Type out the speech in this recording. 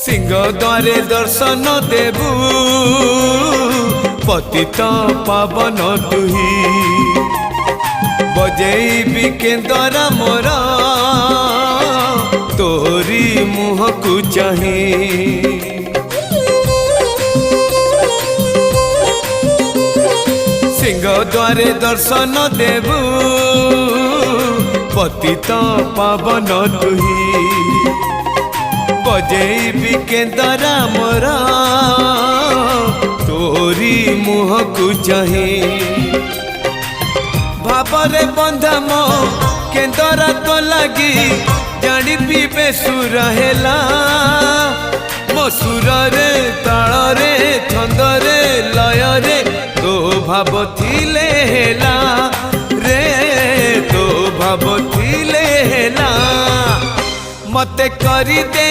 सिंह द्वारे दर्शन देबू पतित पावन तुही बजेबी केंदरा मोरा तोरी मुह को चाही। सिंह द्वारे दर्शन देबू पतित पावन तुही बजेबी केंदरा मोरा तोरी मुह को चाही। भावरे बंधा मो केंदरा तो लगी जानी पीबे सुर हेला मो सुर रे ताल रे छंद रे लय रे तो भाव थिले हेला रे तो भाव थिले हेला मते करी दे।